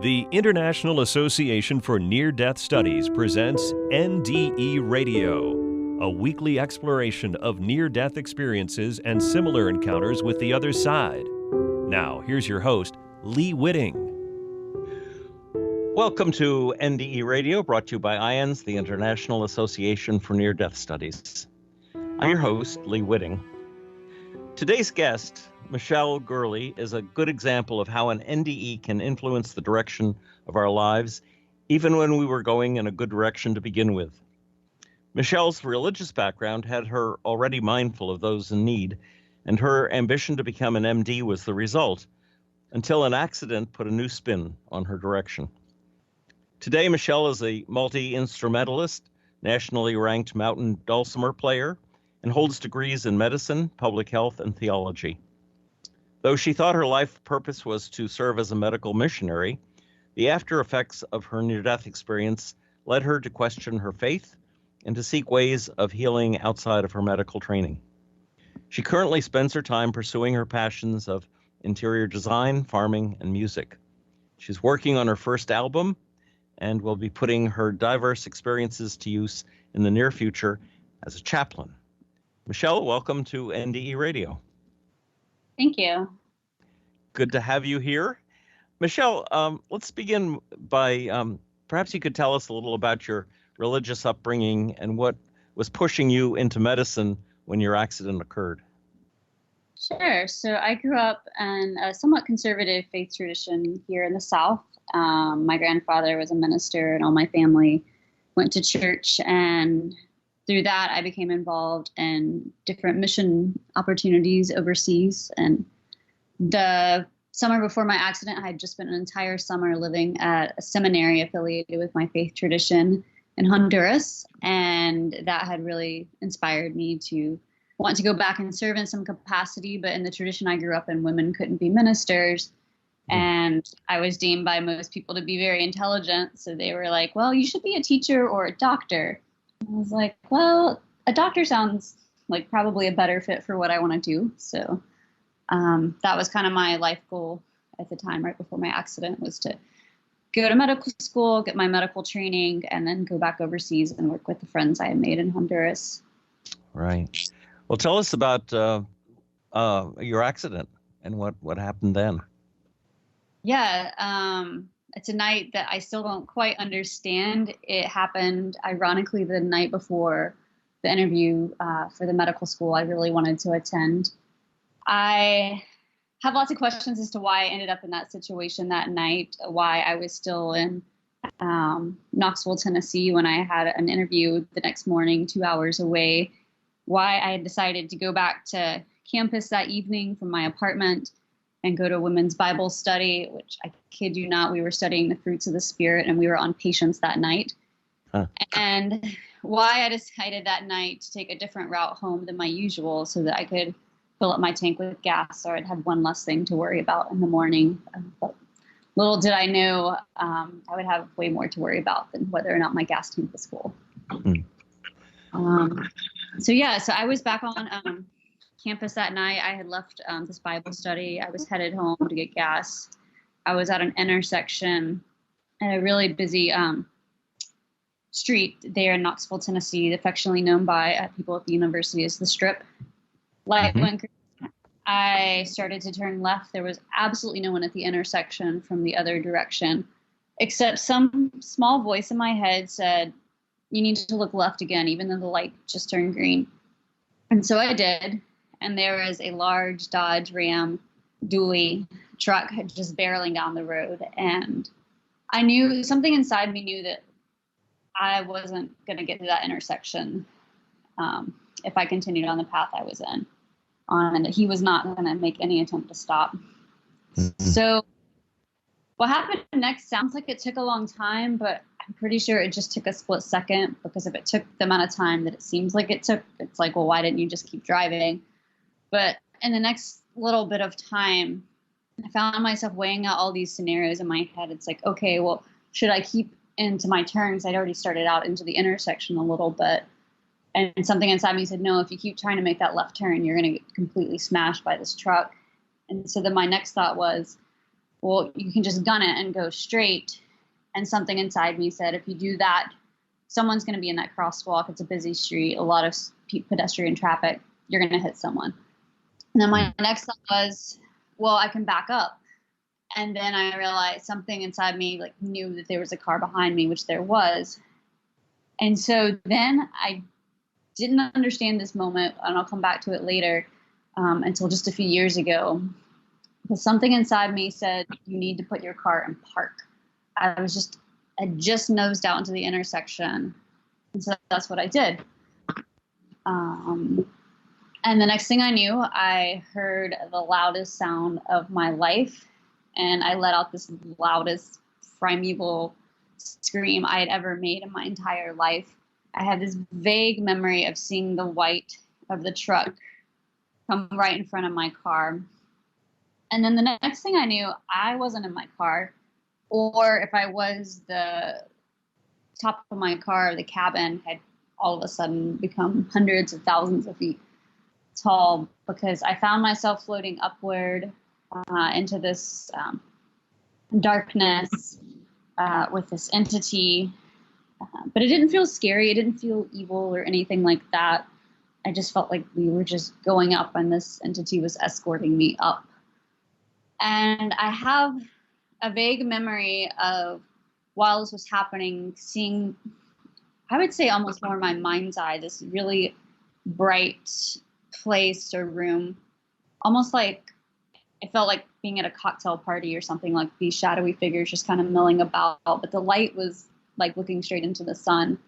The International Association for Near-Death Studies presents NDE Radio, a weekly exploration of near-death experiences and similar encounters with the other side. Now, here's your host, Lee Witting. Welcome to NDE Radio, brought to you by IANDS, the International Association for Near-Death Studies. I'm your host, Lee Witting. Today's guest, Michele Gourley, is a good example of how an NDE can influence the direction of our lives, even when we were going in a good direction to begin with. Michele's religious background had her already mindful of those in need, and her ambition to become an MD was the result, until an accident put a new spin on her direction. Today, Michele is a multi-instrumentalist, nationally ranked mountain dulcimer player, and holds degrees in medicine, public health, and theology. Though she thought her life purpose was to serve as a medical missionary, the after effects of her near-death experience led her to question her faith and to seek ways of healing outside of her medical training. She currently spends her time pursuing her passions of interior design, farming, and music. She's working on her first album and will be putting her diverse experiences to use in the near future as a chaplain. Michele, welcome to NDE Radio. Thank you. Good to have you here. Michele, let's begin by perhaps you could tell us a little about your religious upbringing and what was pushing you into medicine when your accident occurred. Sure. So I grew up in a somewhat conservative faith tradition here in the South. My grandfather was a minister, and all my family went to church, and through that, I became involved in different mission opportunities overseas. And the summer before my accident, I had just spent an entire summer living at a seminary affiliated with my faith tradition in Honduras. And that had really inspired me to want to go back and serve in some capacity. But in the tradition I grew up in, women couldn't be ministers. And I was deemed by most people to be very intelligent. So they were like, well, you should be a teacher or a doctor. I was like, well, a doctor sounds like probably a better fit for what I want to do. So that was kind of my life goal at the time, right before my accident, was to go to medical school, get my medical training, and then go back overseas and work with the friends I had made in Honduras. Right. Well, tell us about your accident and what happened then. Yeah. It's a night that I still don't quite understand. It happened, ironically, the night before the interview for the medical school I really wanted to attend. I have lots of questions as to why I ended up in that situation that night, why I was still in Knoxville, Tennessee, when I had an interview the next morning, 2 hours away, why I had decided to go back to campus that evening from my apartment and go to a women's Bible study, which I kid you not, we were studying the fruits of the Spirit, and we were on patience that night. And why I decided that night to take a different route home than my usual so that I could fill up my tank with gas, or I'd have one less thing to worry about in the morning. But little did I know I would have way more to worry about than whether or not my gas tank was full. So I was back on campus that night. I had left this Bible study. I was headed home to get gas. I was at an intersection at a really busy street there in Knoxville, Tennessee, affectionately known by people at the university as the Strip. Light went green. I started to turn left. There was absolutely no one at the intersection from the other direction, except some small voice in my head said, "You need to look left again," even though the light just turned green. And so I did. And there was a large Dodge Ram dually truck just barreling down the road. And I knew, something inside me knew that I wasn't going to get to that intersection if I continued on the path I was in, and that he was not going to make any attempt to stop. So what happened next sounds like it took a long time, but I'm pretty sure it just took a split second, because if it took the amount of time that it seems like it took, it's like, well, why didn't you just keep driving? But in the next little bit of time, I found myself weighing out all these scenarios in my head. It's like, okay, well, should I keep into my turns? I'd already started out into the intersection a little bit. And something inside me said, no, if you keep trying to make that left turn, you're going to get completely smashed by this truck. And so then my next thought was, well, you can just gun it and go straight. And something inside me said, if you do that, someone's going to be in that crosswalk. It's a busy street, a lot of pedestrian traffic. You're going to hit someone. And then my next thought was, well, I can back up. And then I realized something inside me like knew that there was a car behind me, which there was. And so then I didn't understand this moment, and I'll come back to it later, until just a few years ago. But something inside me said, you need to put your car in park. I just nosed out into the intersection. And so that's what I did. And the next thing I knew, I heard the loudest sound of my life. And I let out this loudest primeval scream I had ever made in my entire life. I had this vague memory of seeing the white of the truck come right in front of my car. And then the next thing I knew, I wasn't in my car. Or if I was, the top of my car, the cabin, had all of a sudden become hundreds of thousands of feet tall, because I found myself floating upward into this darkness with this entity. But it didn't feel scary. It didn't feel evil or anything like that. I just felt like we were just going up and this entity was escorting me up. And I have a vague memory of, while this was happening, seeing, I would say almost more in my mind's eye, this really bright place or room, almost like it felt like being at a cocktail party or something, like these shadowy figures just kind of milling about, but the light was like looking straight into the sun.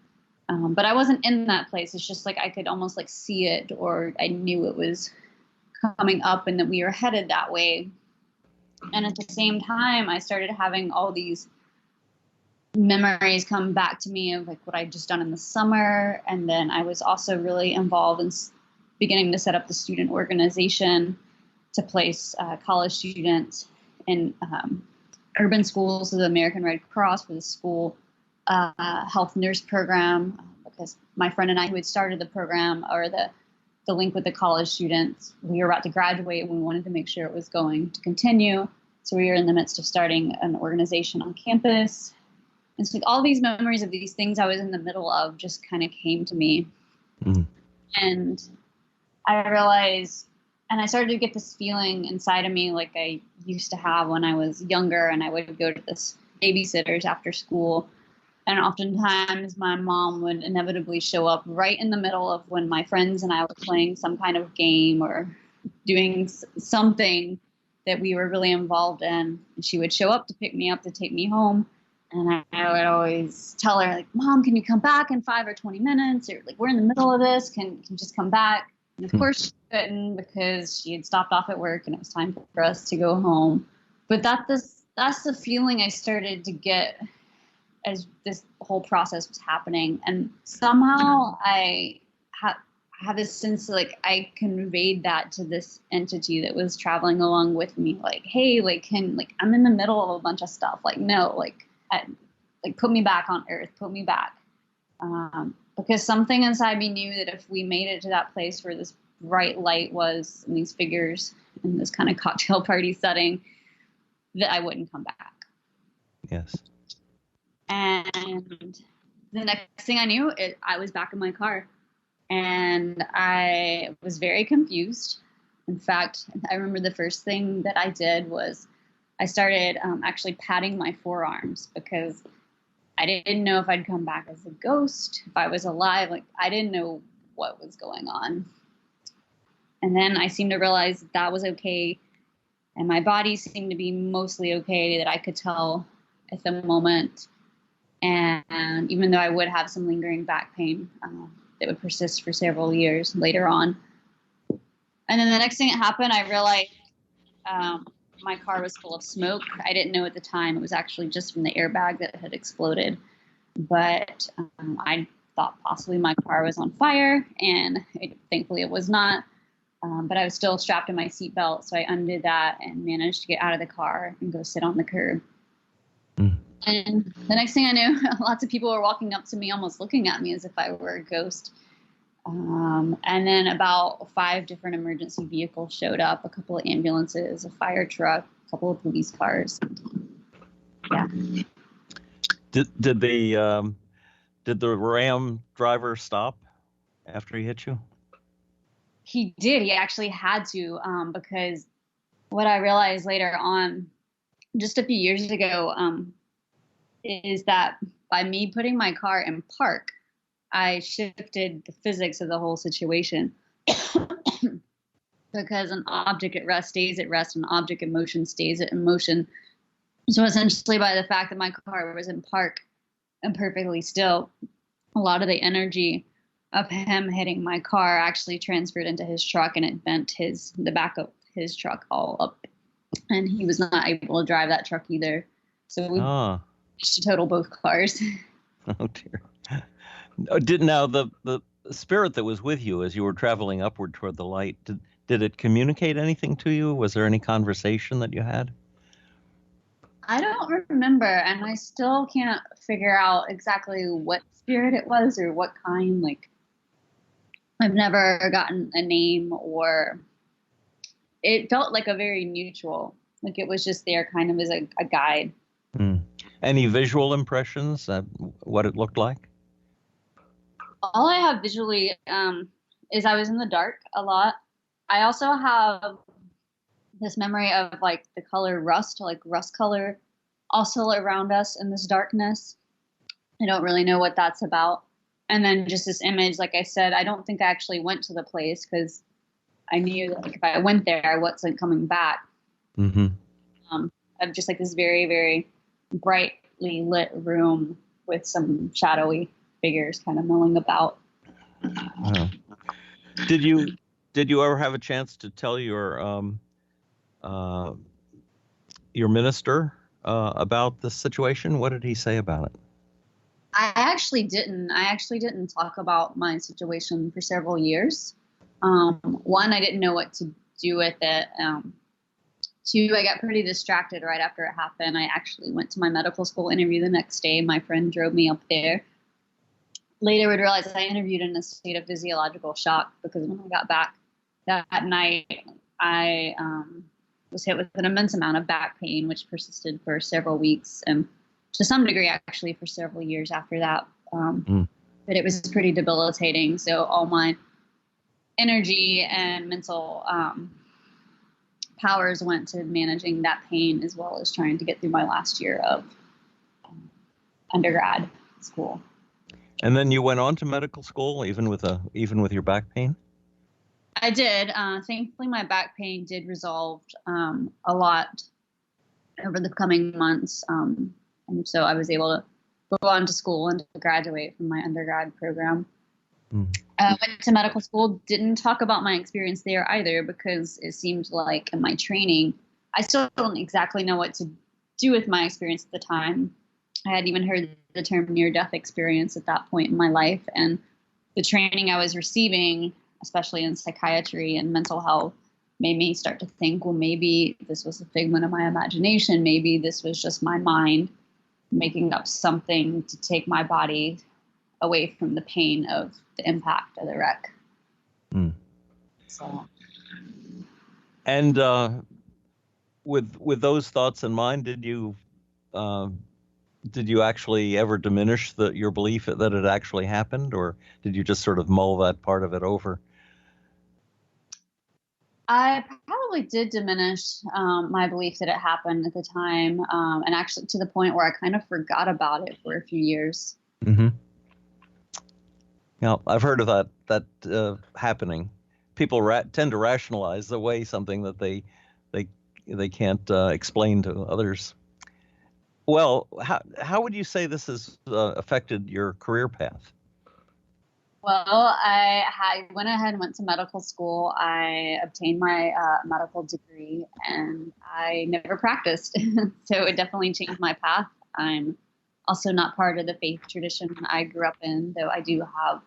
But I wasn't in that place. It's just like I could almost like see it, or I knew it was coming up and that we were headed that way. And at the same time, I started having all these memories come back to me of like what I'd just done in the summer. And then I was also really involved in beginning to set up the student organization to place college students in urban schools, so the American Red Cross for the school health nurse program, because my friend and I, who had started the program, or the link with the college students, we were about to graduate and we wanted to make sure it was going to continue. So we were in the midst of starting an organization on campus. And so all these memories of these things I was in the middle of just kind of came to me. Mm. And I realized, and I started to get this feeling inside of me like I used to have when I was younger, and I would go to this babysitters after school. And oftentimes my mom would inevitably show up right in the middle of when my friends and I were playing some kind of game or doing something that we were really involved in. And she would show up to pick me up, to take me home. And I would always tell her, like, Mom, can you come back in 5 or 20 minutes? Or like, we're in the middle of this. Can you just come back? And of course she couldn't, because she had stopped off at work and it was time for us to go home. But that's the feeling I started to get as this whole process was happening. And somehow I have this sense like I conveyed that to this entity that was traveling along with me. Like, hey, like, I'm in the middle of a bunch of stuff. Like, no, like put me back on earth, put me back. Because something inside me knew that if we made it to that place where this bright light was and these figures in this kind of cocktail party setting, that I wouldn't come back. Yes. And the next thing I knew, I was back in my car, and I was very confused. In fact, I remember the first thing that I did was I started actually patting my forearms, because I didn't know if I'd come back as a ghost, if I was alive. Like, I didn't know what was going on. And then I seemed to realize that was okay, and my body seemed to be mostly okay, that I could tell at the moment. And even though I would have some lingering back pain that would persist for several years later on. And then the next thing that happened, I realized my car was full of smoke. I didn't know at the time it was actually just from the airbag that had exploded. But I thought possibly my car was on fire, and thankfully it was not. But I was still strapped in my seatbelt, so I undid that and managed to get out of the car and go sit on the curb. Mm. And the next thing I knew, lots of people were walking up to me, almost looking at me as if I were a ghost. And then about 5 different emergency vehicles showed up, a couple of ambulances, a fire truck, a couple of police cars. Yeah. Did the Ram driver stop after he hit you? He did. He actually had to, because what I realized later on, just a few years ago, is that by me putting my car in park, I shifted the physics of the whole situation. Because an object at rest stays at rest, an object in motion stays in motion. So essentially, by the fact that my car was in park and perfectly still, a lot of the energy of him hitting my car actually transferred into his truck, and it bent the back of his truck all up. And he was not able to drive that truck either. So we managed to total both cars. Oh dear. Now the spirit that was with you as you were traveling upward toward the light, did it communicate anything to you? Was there any conversation that you had? I don't remember, and I still can't figure out exactly what spirit it was or what kind. Like, I've never gotten a name, or it felt like a very neutral, like it was just there kind of as a guide. Any visual impressions of what it looked like? All I have visually is I was in the dark a lot. I also have this memory of like the color rust, like rust color, also around us in this darkness. I don't really know what that's about. And then just this image, like I said, I don't think I actually went to the place because I knew that like, if I went there, I wasn't coming back. Mm-hmm. Of just like this very, very brightly lit room with some shadowy figures kind of milling about. Did you ever have a chance to tell your minister about this situation? What did he say about it? I actually didn't talk about my situation for several years. One, I didn't know what to do with it. Two, I got pretty distracted right after it happened. I actually went to my medical school interview the next day. My friend drove me up there. Later would realize I interviewed in a state of physiological shock because when I got back that night, I was hit with an immense amount of back pain, which persisted for several weeks and to some degree actually for several years after that. But it was pretty debilitating. So all my energy and mental powers went to managing that pain as well as trying to get through my last year of undergrad school. And then you went on to medical school, even with your back pain? I did. Thankfully, my back pain did resolve a lot over the coming months. And so I was able to go on to school and to graduate from my undergrad program. Went to medical school, didn't talk about my experience there either because it seemed like in my training, I still don't exactly know what to do with my experience at the time. I hadn't even heard the term near-death experience at that point in my life. And the training I was receiving, especially in psychiatry and mental health, made me start to think, well, maybe this was a figment of my imagination. Maybe this was just my mind making up something to take my body away from the pain of the impact of the wreck. So. And with those thoughts in mind, did you actually ever diminish your belief that it actually happened, or did you just sort of mull that part of it over? I probably did diminish my belief that it happened at the time, and actually to the point where I kind of forgot about it for a few years. Mm-hmm. Yeah, I've heard of that happening. People tend to rationalize away something that they can't explain to others. Well, how would you say this has affected your career path? Well, I went ahead and went to medical school. I obtained my medical degree, and I never practiced. So it definitely changed my path. I'm also not part of the faith tradition I grew up in, though I do have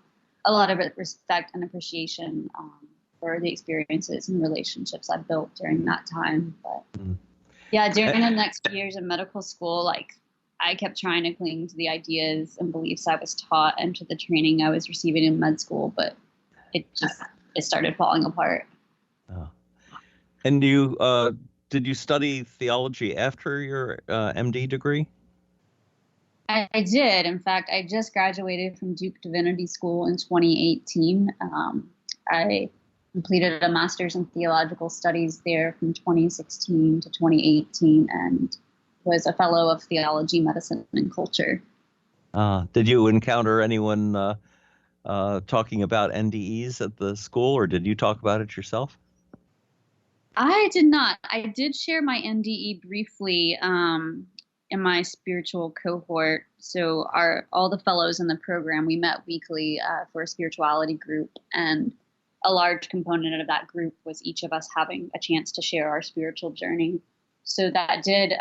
a lot of respect and appreciation for the experiences and relationships I built during that time. But yeah, during the next few years of medical school, like I kept trying to cling to the ideas and beliefs I was taught and to the training I was receiving in med school, but it started falling apart. Oh. And did you study theology after your MD degree? I did. In fact, I just graduated from Duke Divinity School in 2018. I completed a master's in theological studies there from 2016 to 2018 and was a fellow of theology, medicine, and culture. Did you encounter anyone talking about NDEs at the school, or did you talk about it yourself? I did not. I did share my NDE briefly in my spiritual cohort. So all the fellows in the program, we met weekly for a spirituality group, and a large component of that group was each of us having a chance to share our spiritual journey. So that did,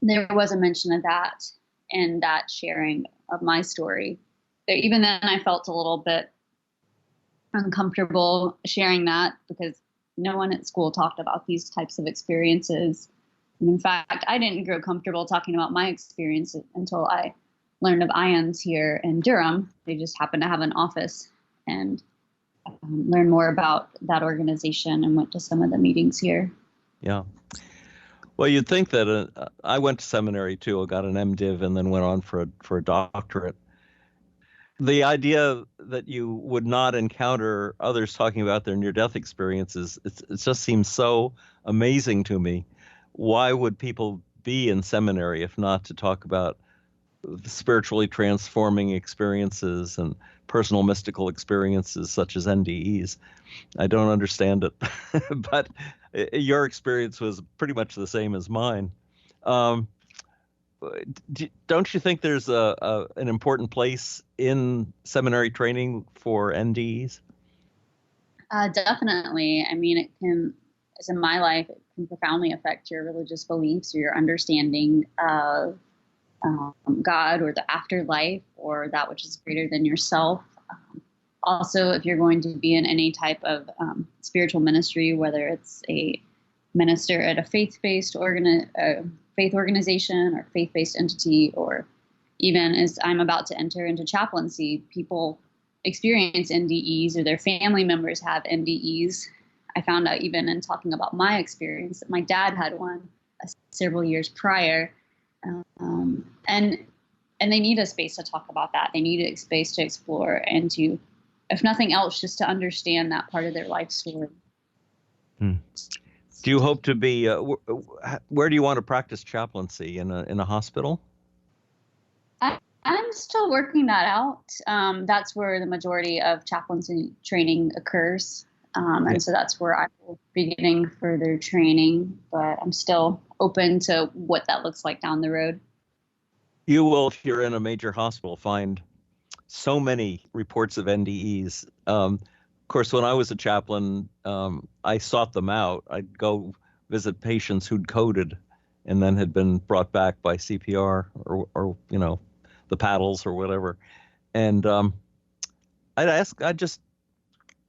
there was a mention of that and that sharing of my story. So even then I felt a little bit uncomfortable sharing that because no one at school talked about these types of experiences. And in fact, I didn't grow comfortable talking about my experience until I learned of IANDS here in Durham. They just happened to have an office, and learned more about that organization and went to some of the meetings here. Yeah. Well, you'd think that I went to seminary too. I got an MDiv and then went on for a doctorate. The idea that you would not encounter others talking about their near-death experiences, it just seems so amazing to me. Why would people be in seminary if not to talk about spiritually transforming experiences and personal mystical experiences such as NDEs? I don't understand it, but your experience was pretty much the same as mine. Don't you think there's an important place in seminary training for NDEs? Definitely. I mean, it can, as in my life, it can profoundly affect your religious beliefs or your understanding of God or the afterlife or that which is greater than yourself. Also, if you're going to be in any type of spiritual ministry, whether it's a minister at a faith-based faith organization or faith-based entity, or even as I'm about to enter into chaplaincy, people experience NDEs or their family members have NDEs. I found out even in talking about my experience that my dad had one several years prior. And they need a space to talk about that. They need a space to explore and to, if nothing else, just to understand that part of their life story. Do you hope to be, where do you want to practice chaplaincy, in a hospital? I'm still working that out. That's where the majority of chaplaincy training occurs. And so that's where I will be getting further training, but I'm still open to what that looks like down the road. You will, if you're in a major hospital, find so many reports of NDEs. Of course, when I was a chaplain, I sought them out. I'd go visit patients who'd coded and then had been brought back by CPR or the paddles or whatever. And I'd just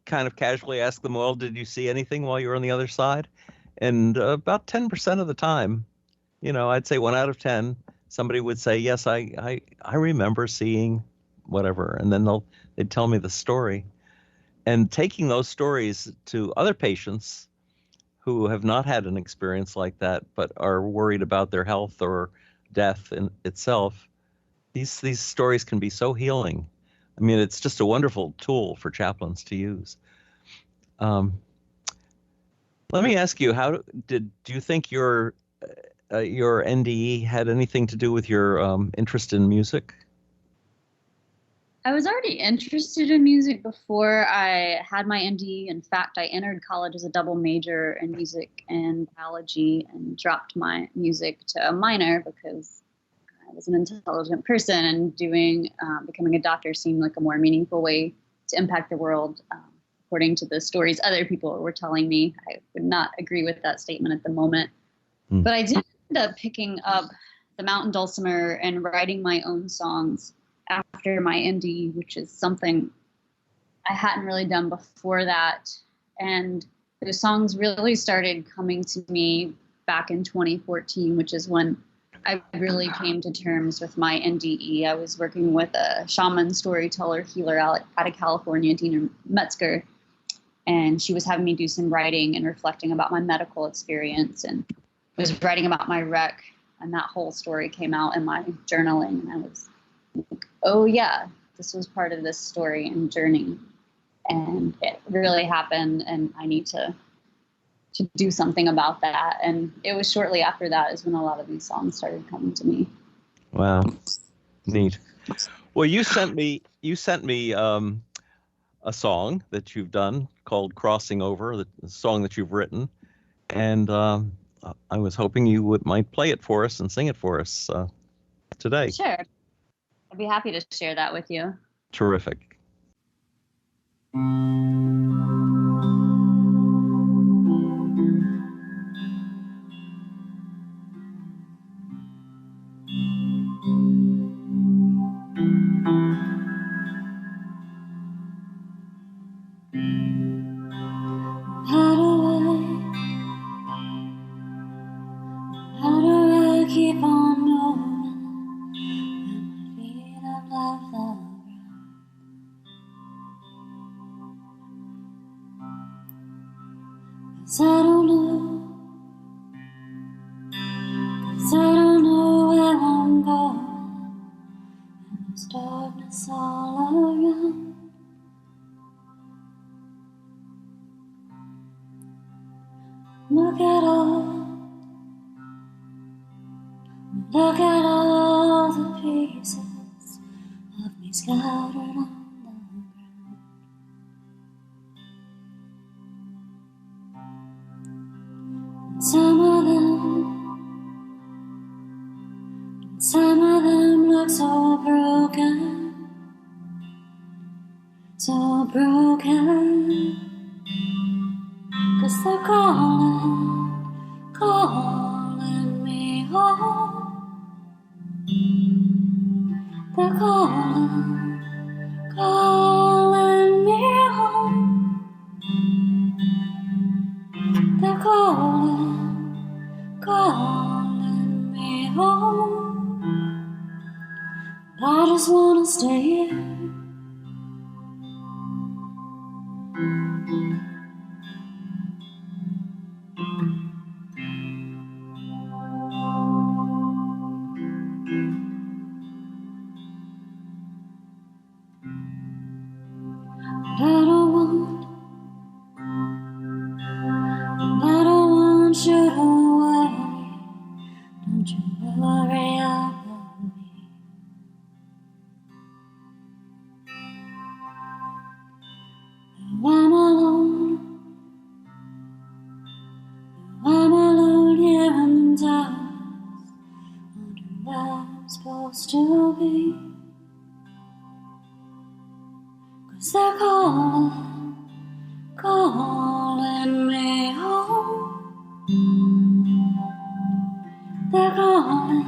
kind of casually ask them, well, did you see anything while you were on the other side? And about 10% of the time, I'd say 1 out of 10, somebody would say, yes, I remember seeing whatever. And then they'd tell me the story. And taking those stories to other patients who have not had an experience like that, but are worried about their health or death in itself, these stories can be so healing. I mean, it's just a wonderful tool for chaplains to use. Let me ask you, do you think your NDE had anything to do with your interest in music? I was already interested in music before I had my NDE. In fact, I entered college as a double major in music and biology and dropped my music to a minor because I was an intelligent person, and becoming a doctor seemed like a more meaningful way to impact the world. According to the stories other people were telling me, I would not agree with that statement at the moment. But I did end up picking up the mountain dulcimer and writing my own songs after my NDE, which is something I hadn't really done before that. And those songs really started coming to me back in 2014, which is when I really came to terms with my NDE. I was working with a shaman, storyteller, healer out of California, Dina Metzger, and she was having me do some writing and reflecting about my medical experience, and I was writing about my wreck, and that whole story came out in my journaling, and I was like, oh yeah, this was part of this story and journey, and it really happened, and I need to do something about that. And it was shortly after that is when a lot of these songs started coming to me. Wow, neat. Well, you sent me a song that you've done called "Crossing Over," the song that you've written, and I was hoping you might play it for us and sing it for us today. Sure, I'd be happy to share that with you. Terrific. How do I keep on moving when my feet have left the ground? 'Cause I don't know where I'm going, and there's darkness all around. Look at all the pieces of me scattered on the ground. And some of them look so broken, so broken. 'Cause they're calling me home. They're calling me home. They're calling me home. I just wanna stay here. I don't want you to worry. Don't you worry about me. Though I'm alone here in the darkness, wondering where I'm supposed to be. 'Cause they're calling me home. They're calling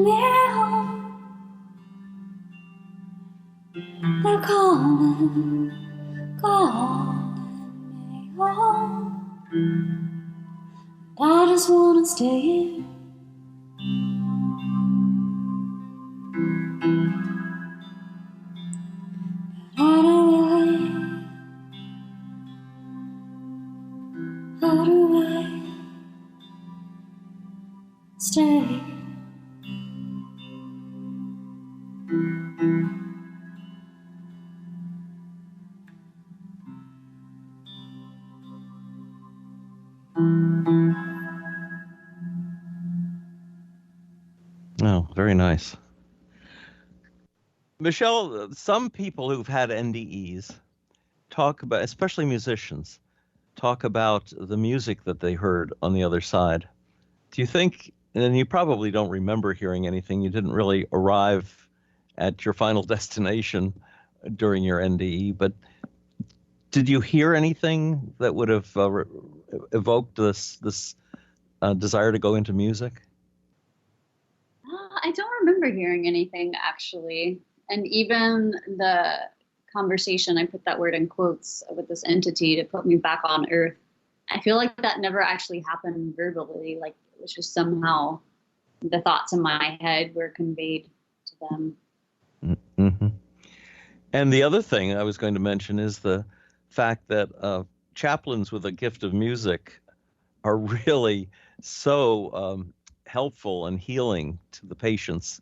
me home. They're calling me home. I just wanna stay here. How do I stay? Oh, very nice. Michele, some people who've had NDEs talk about, especially musicians, talk about the music that they heard on the other side. Do you think, and you probably don't remember hearing anything, you didn't really arrive at your final destination during your NDE, but did you hear anything that would have evoked this desire to go into music? I don't remember hearing anything, actually. And even the conversation, I put that word in quotes, with this entity to put me back on earth. I feel like that never actually happened verbally. Like It was just somehow the thoughts in my head were conveyed to them. Mm-hmm. And the other thing I was going to mention is the fact that chaplains with a gift of music are really so helpful and healing to the patients.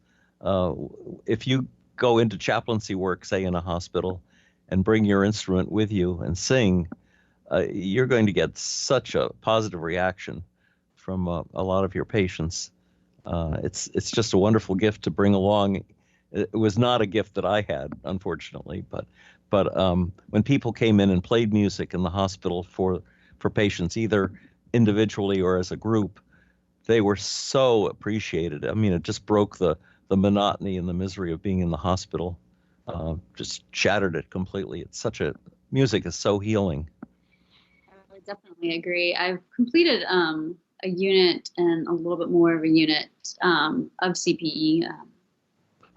If you go into chaplaincy work, say in a hospital, and bring your instrument with you and sing, you're going to get such a positive reaction from a lot of your patients. It's just a wonderful gift to bring along. It was not a gift that I had, unfortunately, but when people came in and played music in the hospital for patients, either individually or as a group, they were so appreciated. I mean, it just broke the monotony and the misery of being in the hospital, just shattered it completely. Music is so healing. I definitely agree. I've completed a unit and a little bit more of a unit of CPE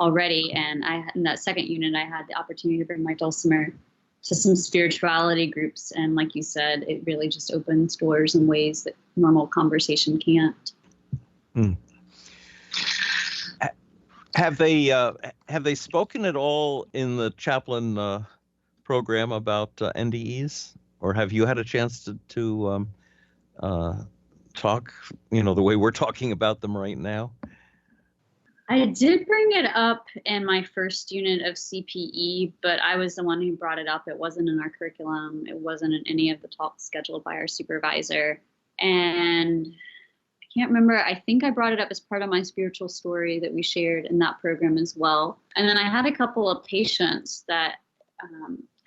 already, and in that second unit, I had the opportunity to bring my dulcimer to some spirituality groups, and like you said, it really just opens doors in ways that normal conversation can't. Have they spoken at all in the chaplain program about NDEs, or have you had a chance to talk, the way we're talking about them right now? I did bring it up in my first unit of CPE, but I was the one who brought it up. It wasn't in our curriculum. It wasn't in any of the talks scheduled by our supervisor. And I can't remember. I think I brought it up as part of my spiritual story that we shared in that program as well. And then I had a couple of patients that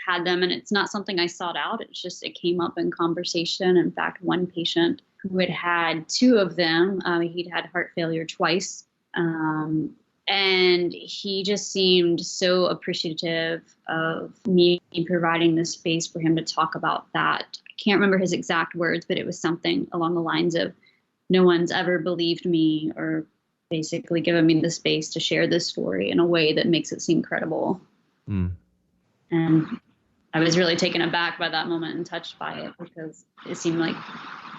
had them, and it's not something I sought out. It's just, it came up in conversation. In fact, one patient who had two of them, he'd had heart failure twice. And he just seemed so appreciative of me providing this space for him to talk about that. I can't remember his exact words, but it was something along the lines of, no one's ever believed me, or basically given me the space to share this story in a way that makes it seem credible. And I was really taken aback by that moment and touched by it, because it seemed like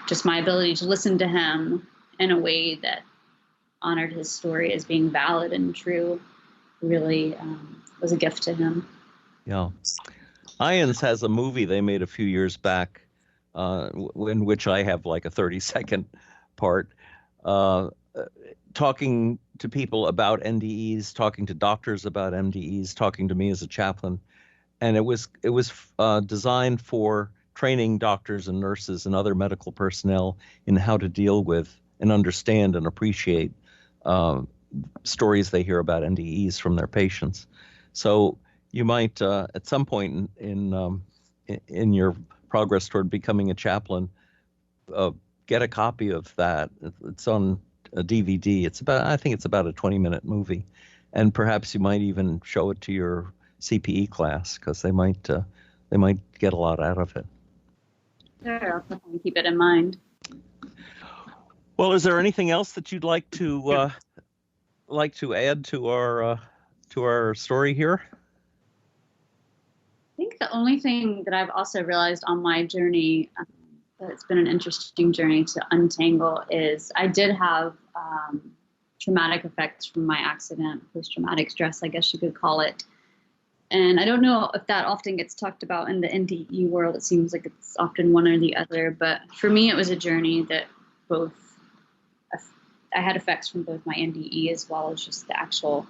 just my ability to listen to him in a way that honored his story as being valid and true really was a gift to him. Yeah. IANDS has a movie they made a few years back in which I have like a 30-second part talking to people about NDEs, talking to doctors about NDEs, talking to me as a chaplain. And it was designed for training doctors and nurses and other medical personnel in how to deal with and understand and appreciate stories they hear about NDEs from their patients. So you might, at some point in your progress toward becoming a chaplain, get a copy of that. It's on a DVD. I think it's about a 20-minute movie, and perhaps you might even show it to your CPE class, because they might get a lot out of it. Sure, I'll definitely keep it in mind. Well, is there anything else that you'd like to add to our story here? I think the only thing that I've also realized on my journey, that it's been an interesting journey to untangle, is I did have traumatic effects from my accident, post-traumatic stress, I guess you could call it. And I don't know if that often gets talked about in the NDE world. It seems like it's often one or the other. But for me, it was a journey that I had effects from both my NDE as well as just the actual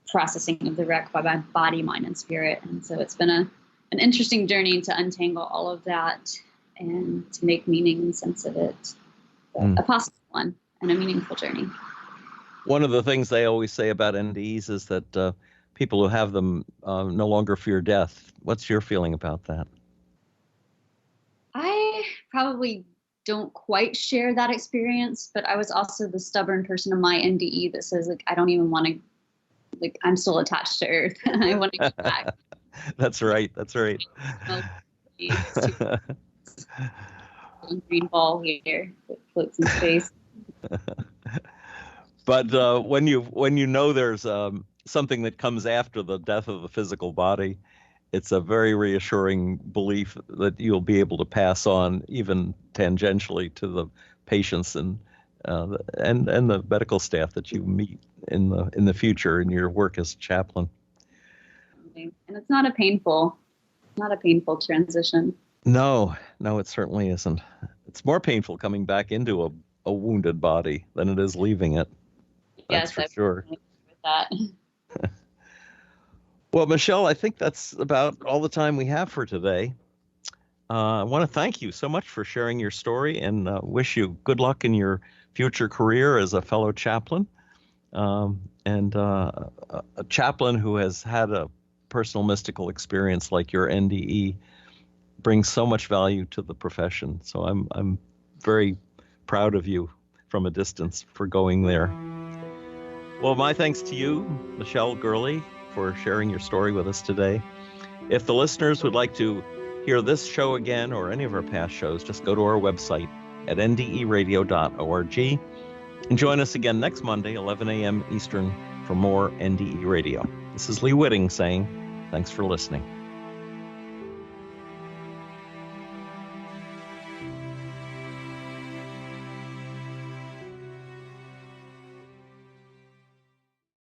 processing of the wreck by my body, mind, and spirit. And so it's been an interesting journey to untangle all of that and to make meaning and sense of it. A possible one and a meaningful journey. One of the things they always say about NDEs is that people who have them no longer fear death. What's your feeling about that? I probably don't quite share that experience, but I was also the stubborn person in my NDE that says, like, I don't even want to, like, I'm still attached to Earth. I want to get back. That's right. Green ball here that floats in space. But when you know there's something that comes after the death of the physical body, it's a very reassuring belief that you'll be able to pass on even tangentially to the patients and and the medical staff that you meet in the future in your work as a chaplain. And it's not a painful transition. No, it certainly isn't. It's more painful coming back into a wounded body than it is leaving it. That's Yes, for I sure. agree with that. Well, Michele, I think that's about all the time we have for today. I want to thank you so much for sharing your story and wish you good luck in your future career as a fellow chaplain. And a chaplain who has had a personal mystical experience like your NDE brings so much value to the profession. So I'm very proud of you from a distance for going there. Well, my thanks to you, Michele Gourley, for sharing your story with us today. If the listeners would like to hear this show again or any of our past shows, just go to our website at nderadio.org and join us again next Monday, 11 a.m. Eastern, for more NDE Radio. This is Lee Witting saying thanks for listening.